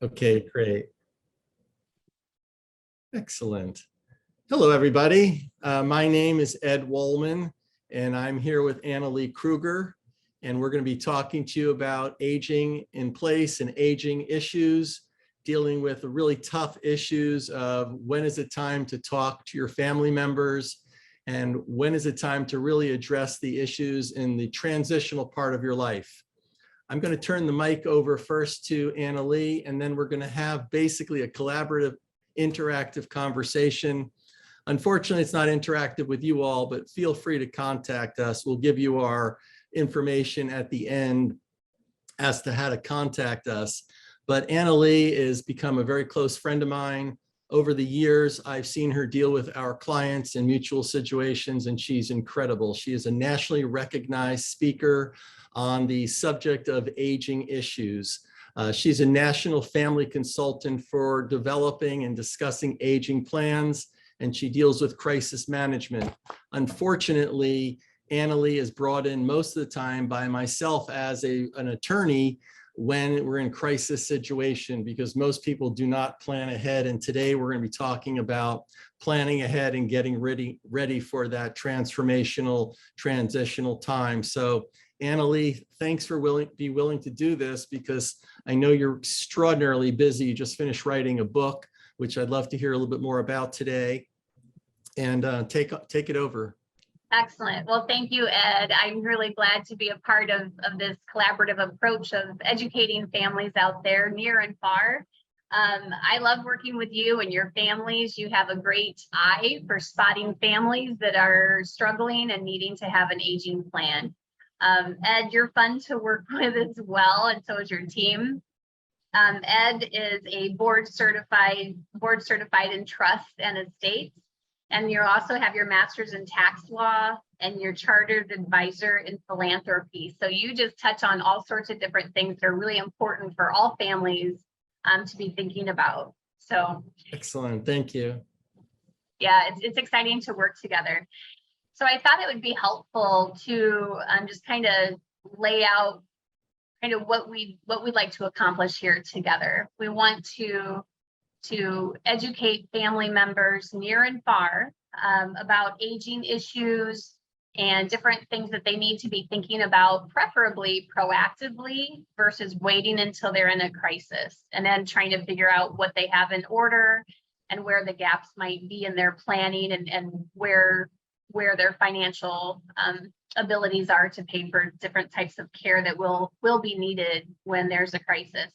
Okay, great. Excellent. Hello, everybody. My name is Ed Wollman, and I'm here with Annalee Kruger, and we're going to be talking to you about aging in place and aging issues, dealing with the really tough issues of when is it time to talk to your family members, and when is it time to really address the issues in the transitional part of your life. I'm going to turn the mic over first to Annalee, and then we're going to have basically a collaborative, interactive conversation. Unfortunately, it's not interactive with you all, but feel free to contact us. We'll give you our information at the end as to how to contact us. But Annalee has become a very close friend of mine. Over the years, I've seen her deal with our clients in mutual situations, and she's incredible. She is a nationally recognized speaker on the subject of aging issues. She's a national family consultant for developing and discussing aging plans, and she deals with crisis management. Unfortunately, Annalee is brought in most of the time by myself as an attorney when we're in crisis situation, because most people do not plan ahead. And today we're going to be talking about planning ahead and getting ready for that transformational, transitional time. So Annalee, thanks for being willing to do this, because I know you're extraordinarily busy. You just finished writing a book, which I'd love to hear a little bit more about today. And take it over. Excellent. Well, thank you, Ed. I'm really glad to be a part of this collaborative approach of educating families out there near and far. I love working with you and your families. You have a great eye for spotting families that are struggling and needing to have an aging plan. Ed, you're fun to work with as well, and so is your team. Ed is a board certified in trust and estates. And you also have your master's in tax law and your chartered advisor in philanthropy. So you just touch on all sorts of different things that are really important for all families to be thinking about. So excellent. Thank you. Yeah, it's exciting to work together. So I thought it would be helpful to just kind of lay out kind of what we'd like to accomplish here together. We want to educate family members near and far about aging issues and different things that they need to be thinking about, preferably proactively versus waiting until they're in a crisis and then trying to figure out what they have in order and where the gaps might be in their planning and where their financial abilities are to pay for different types of care that will be needed when there's a crisis.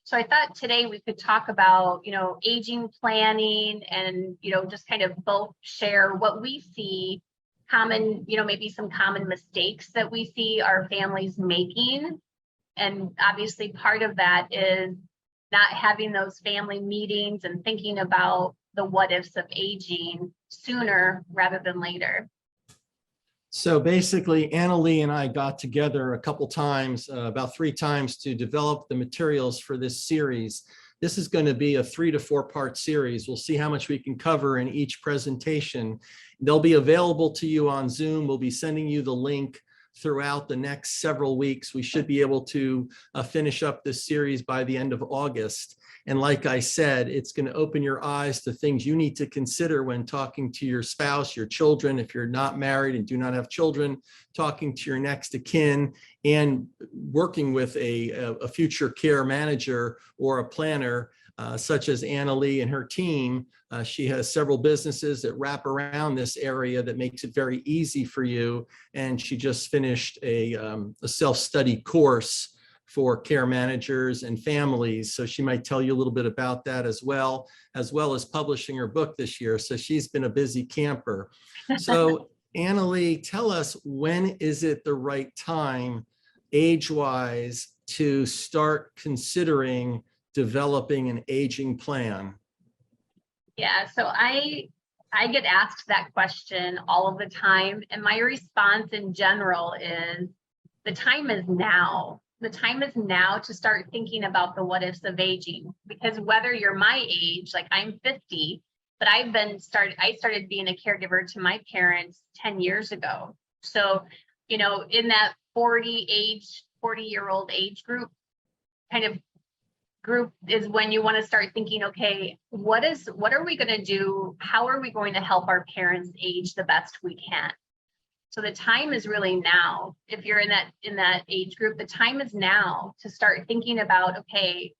So I thought today we could talk about, aging planning and, just kind of both share what we see common, maybe some common mistakes that we see our families making. And obviously part of that is not having those family meetings and thinking about the what ifs of aging sooner rather than later. So basically, Annalee and I got together a couple times, about 3 times, to develop the materials for this series. This is going to be a 3 to 4 part series. We'll see how much we can cover in each presentation. They'll be available to you on Zoom. We'll be sending you the link throughout the next several weeks. We should be able to finish up this series by the end of August. And like I said, it's going to open your eyes to things you need to consider when talking to your spouse, your children, if you're not married and do not have children, talking to your next of kin, and working with a future care manager or a planner, such as Annalee and her team. She has several businesses that wrap around this area that makes it very easy for you. And she just finished a self-study course for care managers and families. So she might tell you a little bit about that as well as publishing her book this year. So she's been a busy camper. So Annalee, tell us, when is it the right time, age-wise, to start considering developing an aging plan? Yeah, so I get asked that question all of the time. And my response in general is the time is now. The time is now to start thinking about the what ifs of aging, because whether you're my age, like I'm 50, but I started being a caregiver to my parents 10 years ago. So, in that 40-year-old age group, kind of group is when you want to start thinking, okay, what are we going to do? How are we going to help our parents age the best we can? So the time is really now. If you're in that age group, the time is now to start thinking about, okay,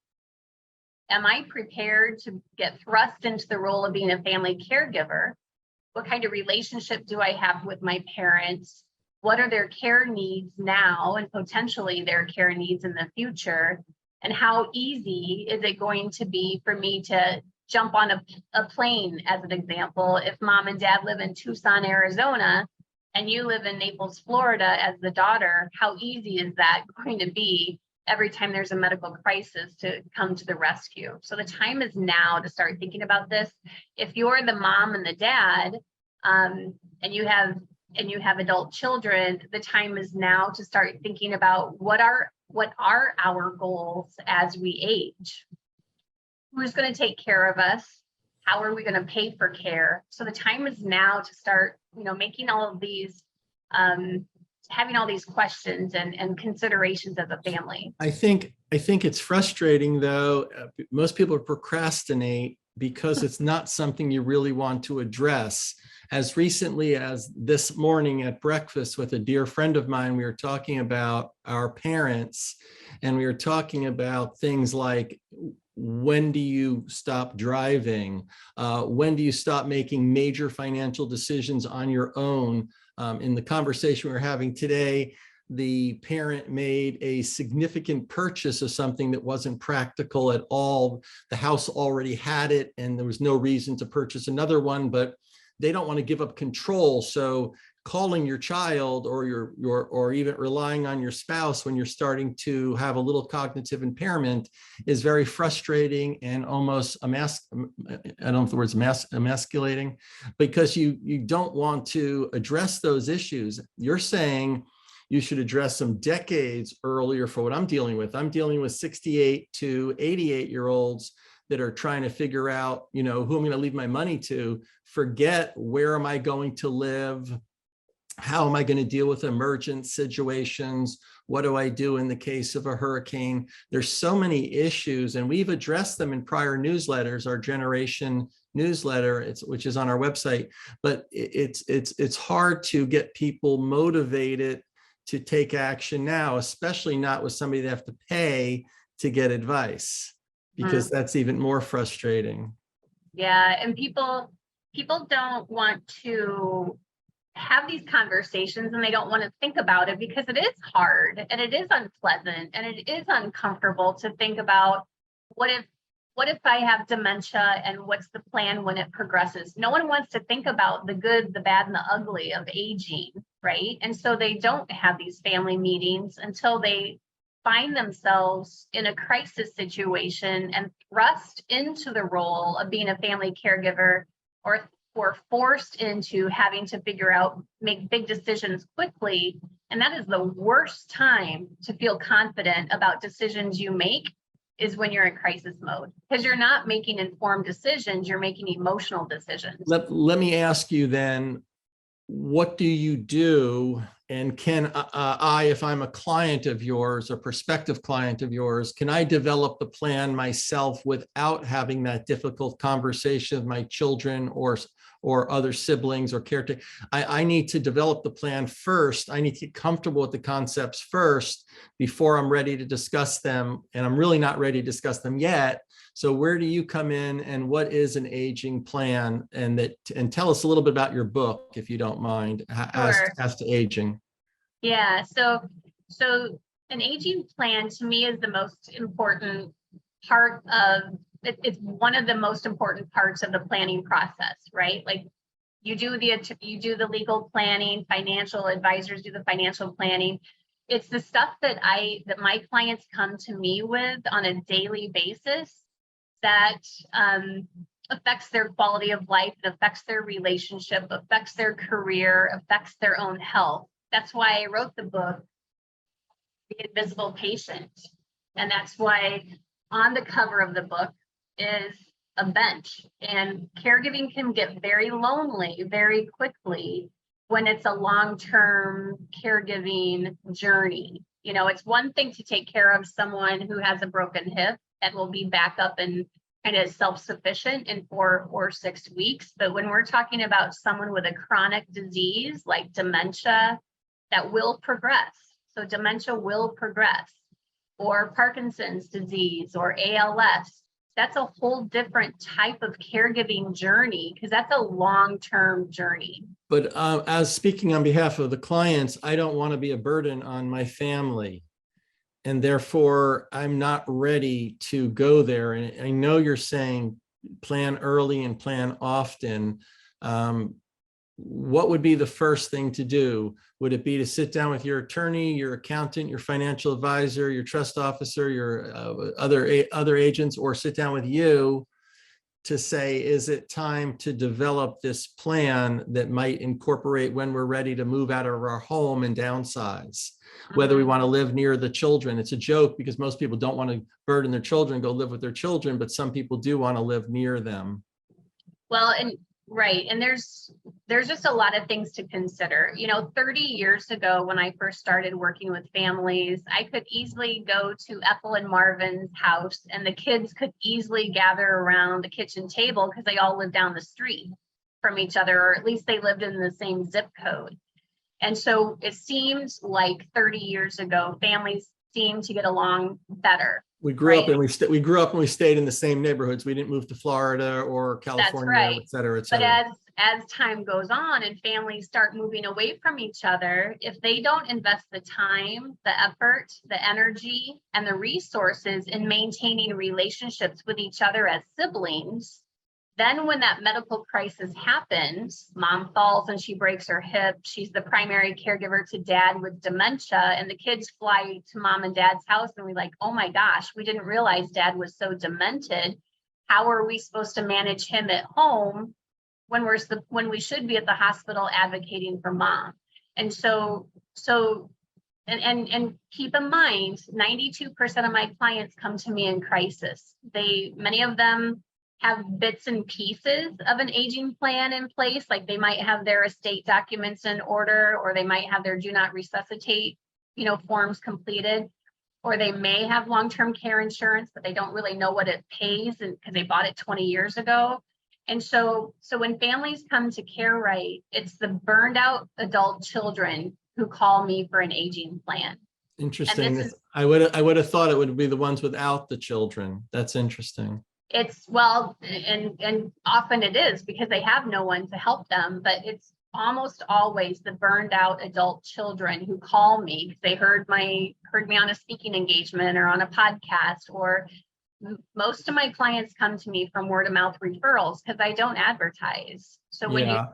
am I prepared to get thrust into the role of being a family caregiver? What kind of relationship do I have with my parents? What are their care needs now and potentially their care needs in the future? And how easy is it going to be for me to jump on a plane, as an example, if mom and dad live in Tucson, Arizona, and you live in Naples, Florida as the daughter? How easy is that going to be every time there's a medical crisis to come to the rescue? So the time is now to start thinking about this. If you're the mom and the dad, and you have adult children, the time is now to start thinking about what are our goals as we age? Who's going to take care of us? How are we going to pay for care? So the time is now to start, making all of these, having all these questions and considerations as a family. I think it's frustrating though. Most people procrastinate because it's not something you really want to address. As recently as this morning at breakfast with a dear friend of mine, we were talking about our parents, and we were talking about things like, when do you stop driving? When do you stop making major financial decisions on your own? In the conversation we were having today, the parent made a significant purchase of something that wasn't practical at all. The house already had it, and there was no reason to purchase another one, but they don't want to give up control. So calling your child or even relying on your spouse when you're starting to have a little cognitive impairment is very frustrating and almost I don't know if the word's emasculating, because you don't want to address those issues. You're saying you should address them decades earlier for what I'm dealing with. I'm dealing with 68 to 88-year-olds that are trying to figure out, who I'm going to leave my money to. Forget where am I going to live? How am I going to deal with emergent situations? What do I do in the case of a hurricane? There's so many issues, and we've addressed them in prior newsletters, our generation newsletter, which is on our website. But it's hard to get people motivated to take action now, especially not with somebody they have to pay to get advice, because that's even more frustrating. Yeah, and people don't want to have these conversations, and they don't want to think about it because it is hard and it is unpleasant and it is uncomfortable to think about what if I have dementia and what's the plan when it progresses. No one wants to think about the good, the bad, and the ugly of aging, right? And so they don't have these family meetings until they find themselves in a crisis situation and thrust into the role of being a family caregiver, or forced into having to make big decisions quickly. And that is the worst time to feel confident about decisions you make, is when you're in crisis mode, because you're not making informed decisions, you're making emotional decisions. Let me ask you then, what do you do? And can I, if I'm a client of yours, a prospective client of yours, can I develop the plan myself without having that difficult conversation with my children or other siblings or caretaker? I need to develop the plan first. I need to get comfortable with the concepts first before I'm ready to discuss them. And I'm really not ready to discuss them yet. So where do you come in, and what is an aging plan? And tell us a little bit about your book, if you don't mind, as to aging. Yeah, so an aging plan to me is the most important part of it's one of the most important parts of the planning process, right? Like you do the legal planning, financial advisors do the financial planning. It's the stuff that my clients come to me with on a daily basis that affects their quality of life, affects their relationship, affects their career, affects their own health. That's why I wrote the book, The Invisible Patient. And that's why on the cover of the book is a bench. And caregiving can get very lonely very quickly when it's a long-term caregiving journey. It's one thing to take care of someone who has a broken hip and will be back up and kind of self-sufficient in 4 or 6 weeks. But when we're talking about someone with a chronic disease like dementia that will progress, so dementia will progress, or Parkinson's disease or ALS, that's a whole different type of caregiving journey, because that's a long-term journey. But as speaking on behalf of the clients, I don't want to be a burden on my family. And therefore, I'm not ready to go there. And I know you're saying plan early and plan often. What would be the first thing to do? Would it be to sit down with your attorney, your accountant, your financial advisor, your trust officer, your other agents, or sit down with you to say, is it time to develop this plan that might incorporate when we're ready to move out of our home and downsize, whether we want to live near the children? It's a joke because most people don't want to burden their children, go live with their children, but some people do want to live near them. Well, and right. And there's just a lot of things to consider. 30 years ago, when I first started working with families, I could easily go to Ethel and Marvin's house and the kids could easily gather around the kitchen table because they all lived down the street from each other, or at least they lived in the same zip code. And so it seems like 30 years ago, families seemed to get along better. We grew up and we grew up and we stayed in the same neighborhoods. We didn't move to Florida or California, right. et cetera, et cetera. But as time goes on and families start moving away from each other, if they don't invest the time, the effort, the energy, and the resources in maintaining relationships with each other as siblings, then when that medical crisis happens, mom falls and she breaks her hip, she's the primary caregiver to dad with dementia, and the kids fly to mom and dad's house and we're like, oh my gosh, we didn't realize dad was so demented. How are we supposed to manage him at home when we should be at the hospital advocating for mom? And so keep in mind, 92% of my clients come to me in crisis. Many of them have bits and pieces of an aging plan in place, like they might have their estate documents in order, or they might have their do not resuscitate, forms completed, or they may have long-term care insurance, but they don't really know what it pays because they bought it 20 years ago. And so when families come to Care Right, it's the burned out adult children who call me for an aging plan. Interesting. I would have thought it would be the ones without the children. That's interesting. It's and often it is because they have no one to help them, but it's almost always the burned out adult children who call me because they heard me on a speaking engagement or on a podcast, or most of my clients come to me from word of mouth referrals because I don't advertise. So when I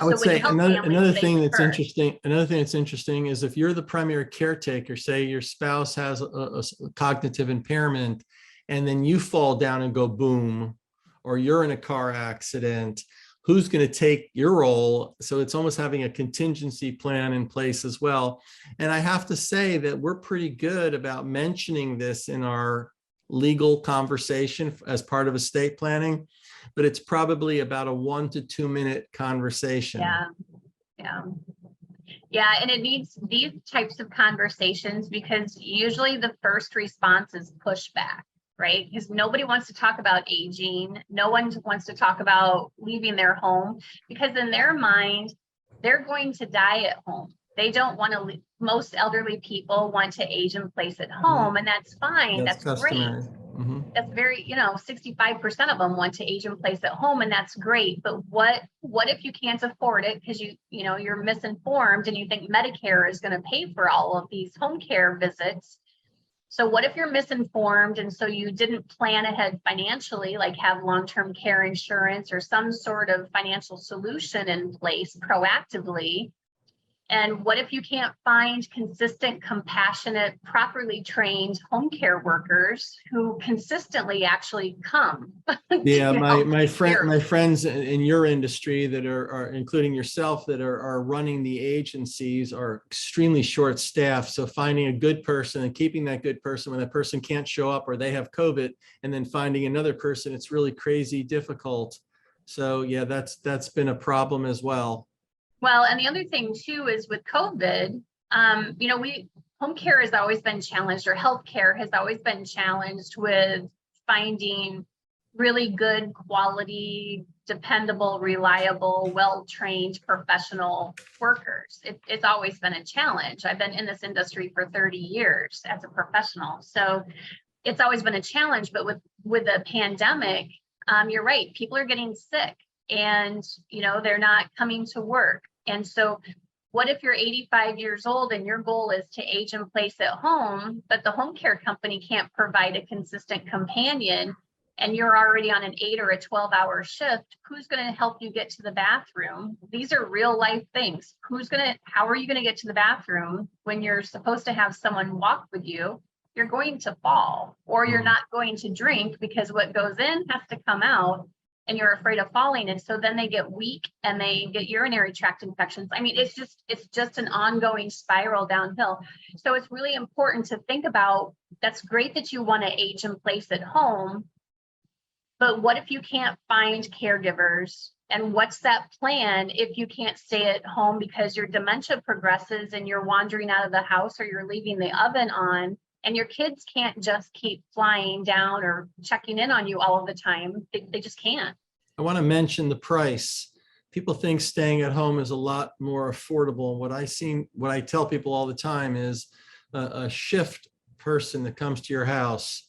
would say another thing that's interesting is if you're the primary caretaker, say your spouse has a cognitive impairment, and then you fall down and go boom, or you're in a car accident, who's going to take your role? So it's almost having a contingency plan in place as well. And I have to say that we're pretty good about mentioning this in our legal conversation as part of estate planning, but it's probably about a 1 to 2 minute conversation. Yeah, and it needs these types of conversations because usually the first response is pushback. Right? Because nobody wants to talk about aging. No one wants to talk about leaving their home because in their mind, they're going to die at home. They don't want to leave. Most elderly people want to age in place at home, and that's fine. That's great. Mm-hmm. That's very, 65% of them want to age in place at home, and that's great. But what if you can't afford it because you're misinformed and you think Medicare is going to pay for all of these home care visits? So what if you're misinformed and so you didn't plan ahead financially, like have long-term care insurance or some sort of financial solution in place proactively? And what if you can't find consistent, compassionate, properly trained home care workers who consistently actually come? Yeah, my friends in your industry that are including yourself that are running the agencies are extremely short staffed. So finding a good person and keeping that good person when that person can't show up or they have COVID, and then finding another person, it's really crazy difficult. So yeah, that's been a problem as well. Well, and the other thing too is with COVID, home care has always been challenged, or healthcare has always been challenged with finding really good quality, dependable, reliable, well-trained professional workers. It's always been a challenge. I've been in this industry for 30 years as a professional. So it's always been a challenge, but with the pandemic, you're right, people are getting sick and, they're not coming to work. And so what if you're 85 years old and your goal is to age in place at home, but the home care company can't provide a consistent companion and you're already on an 8 or a 12-hour shift? Who's going to help you get to the bathroom? These are real life things. How are you going to get to the bathroom when you're supposed to have someone walk with you? You're going to fall, or you're not going to drink because what goes in has to come out and you're afraid of falling. And so then they get weak and they get urinary tract infections. I mean, it's just an ongoing spiral downhill. So it's really important to think about, that's great that you want to age in place at home, but what if you can't find caregivers? And what's that plan if you can't stay at home because your dementia progresses and you're wandering out of the house or you're leaving the oven on, and your kids can't just keep flying down or checking in on you all of the time? They just can't. I want to mention the price. People think staying at home is a lot more affordable. What I tell people all the time is a shift person that comes to your house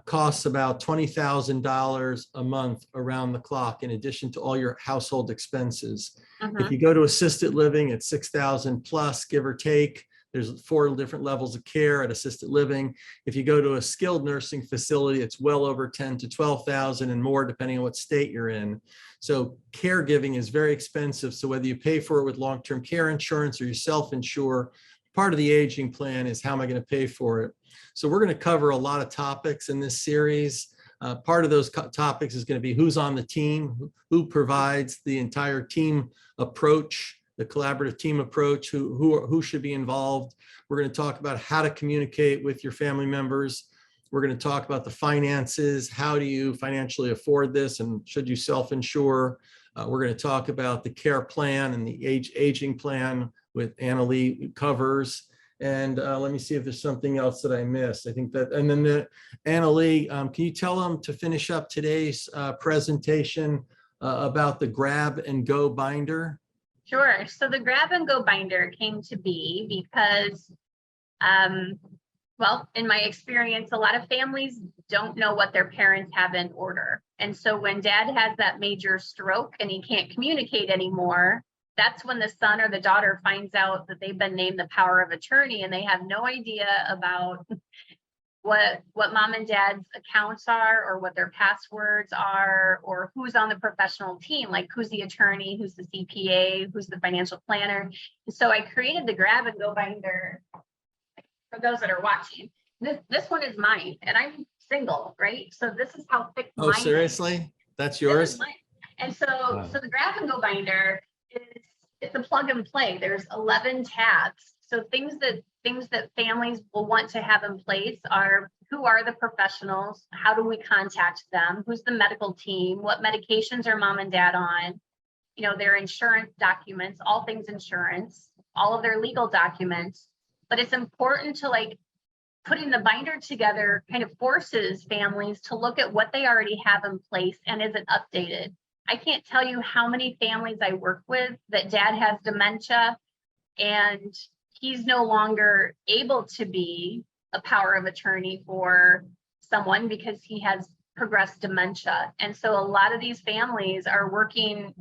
costs about $20,000 a month around the clock, in addition to all your household expenses. If you go to assisted living, it's $6,000 plus, give or take. There's 4 different levels of care at assisted living. If you go to a skilled nursing facility, it's well over 10 to 12,000 and more, depending on what state you're in. So caregiving is very expensive. So whether you pay for it with long-term care insurance or you self-insure, part of the aging plan is, how am I going to pay for it? So we're going to cover a lot of topics in this series. Part of those topics is going to be who's on the team, who provides the entire team approach, the collaborative team approach, who should be involved. We're going to talk about how to communicate with your family members. We're going to talk about the finances. How do you financially afford this, and should you self-insure? We're going to talk about the care plan and the aging plan with Annalee covers. And let me see if there's something else that I missed. I think that, and then Annalee, can you tell them to finish up today's presentation about the grab and go binder? Sure. So the grab and go binder came to be because, well, in my experience, a lot of families don't know what their parents have in order. And so when dad has that major stroke and he can't communicate anymore, that's when the son or the daughter finds out that they've been named the power of attorney, and they have no idea about what mom and dad's accounts are, or what their passwords are, or who's on the professional team, like who's the attorney, who's the CPA, who's the financial planner. And so I created the grab and go binder for those that are watching. This one is mine, and I'm single, right? So this is how thick mine is. Oh, seriously? That's yours? And so, so the grab and go binder it's a plug and play. There's 11 tabs. So things that families will want to have in place are, who are the professionals? How do we contact them? Who's the medical team? What medications are mom and dad on? Their insurance documents, all things insurance, all of their legal documents. But it's important to, like, putting the binder together kind of forces families to look at what they already have in place and is it updated. I can't tell you how many families I work with that dad has dementia and he's no longer able to be a power of attorney for someone because he has progressed dementia. And so a lot of these families are working,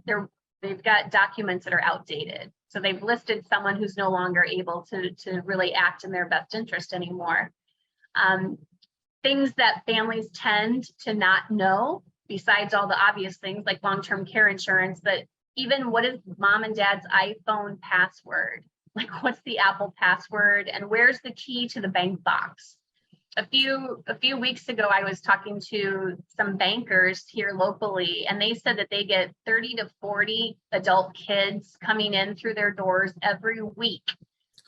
they've got documents that are outdated. So they've listed someone who's no longer able to really act in their best interest anymore. Things that families tend to not know, besides all the obvious things like long-term care insurance, that even what is mom and dad's iPhone password? Like, what's the Apple password, and where's the key to the bank box? A few weeks ago, I was talking to some bankers here locally, and they said that they get 30 to 40 adult kids coming in through their doors every week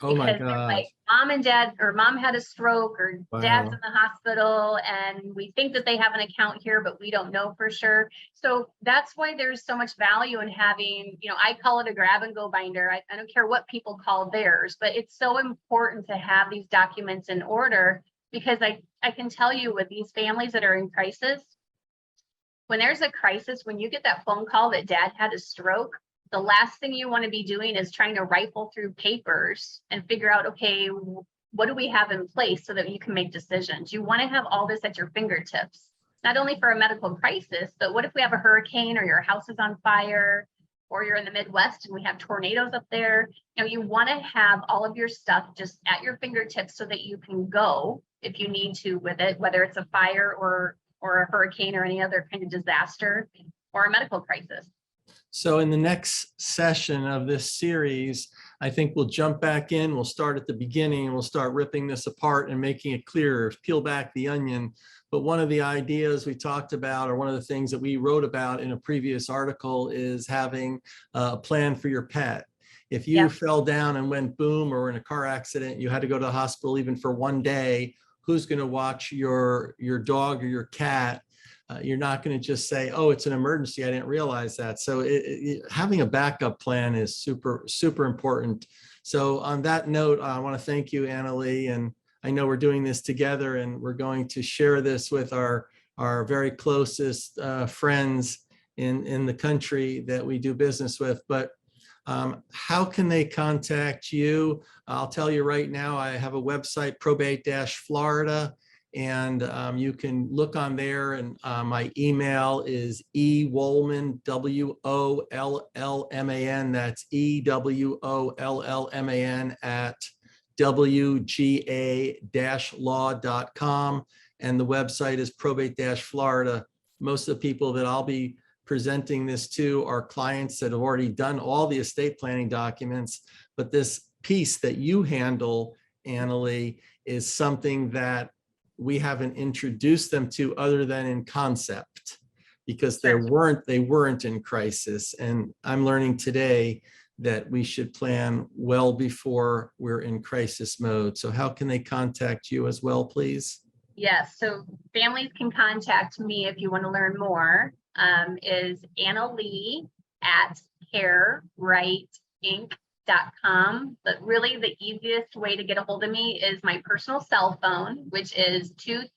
Oh my because they're gosh. like mom and dad, or mom had a stroke, or dad's Wow. in the hospital, and we think that they have an account here, but we don't know for sure. So that's why there's so much value in having, I call it a grab and go binder. I don't care what people call theirs, but it's so important to have these documents in order, because I can tell you, with these families that are in crisis, when there's a crisis, when you get that phone call that dad had a stroke, the last thing you want to be doing is trying to rifle through papers and figure out, okay, what do we have in place so that you can make decisions? You want to have all this at your fingertips, not only for a medical crisis, but what if we have a hurricane, or your house is on fire, or you're in the Midwest and we have tornadoes up there? You want to have all of your stuff just at your fingertips so that you can go if you need to with it, whether it's a fire or a hurricane or any other kind of disaster or a medical crisis. So in the next session of this series, I think we'll jump back in, we'll start at the beginning, and we'll start ripping this apart and making it clearer, peel back the onion. But one of the ideas we talked about, or one of the things that we wrote about in a previous article, is having a plan for your pet. If you fell down and went boom, or in a car accident, you had to go to the hospital even for one day, who's going to watch your dog or your cat? You're not going to just say, oh, it's an emergency, I didn't realize that. So having a backup plan is super, super important. So on that note, I want to thank you, Annalee, and I know we're doing this together, and we're going to share this with our very closest friends in the country that we do business with. But how can they contact you? I'll tell you right now, I have a website, probate-florida, and you can look on there, and my email is ewollman, WOLLMAN, that's EWOLLMAN at WGA-law.com, and the website is probate-florida. Most of the people that I'll be presenting this to are clients that have already done all the estate planning documents, but this piece that you handle, Annalee, is something that we haven't introduced them to other than in concept, because they weren't in crisis. And I'm learning today that we should plan well before we're in crisis mode. So how can they contact you as well, please? Yes, so families can contact me if you want to learn more. Is Annalee at carerightinc.com. But really the easiest way to get a hold of me is my personal cell phone, which is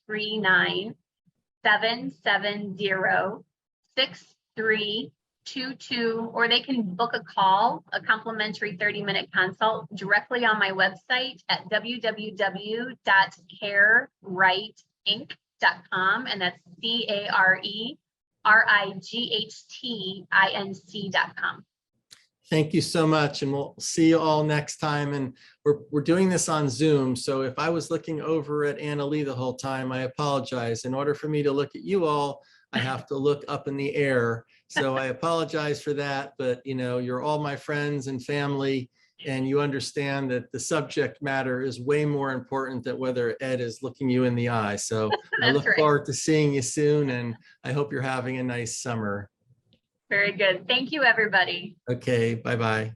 239-770-6322, or they can book a call, a complimentary 30-minute consult directly on my website at www.carerightinc.com, and that's CARERIGHTINC.com. Thank you so much, and we'll see you all next time. And we're doing this on Zoom, so if I was looking over at Annalee the whole time, I apologize. In order for me to look at you all, I have to look up in the air. So I apologize for that, but you're all my friends and family, and you understand that the subject matter is way more important than whether Ed is looking you in the eye. So I look forward to seeing you soon, and I hope you're having a nice summer. Very good. Thank you, everybody. Okay, bye-bye.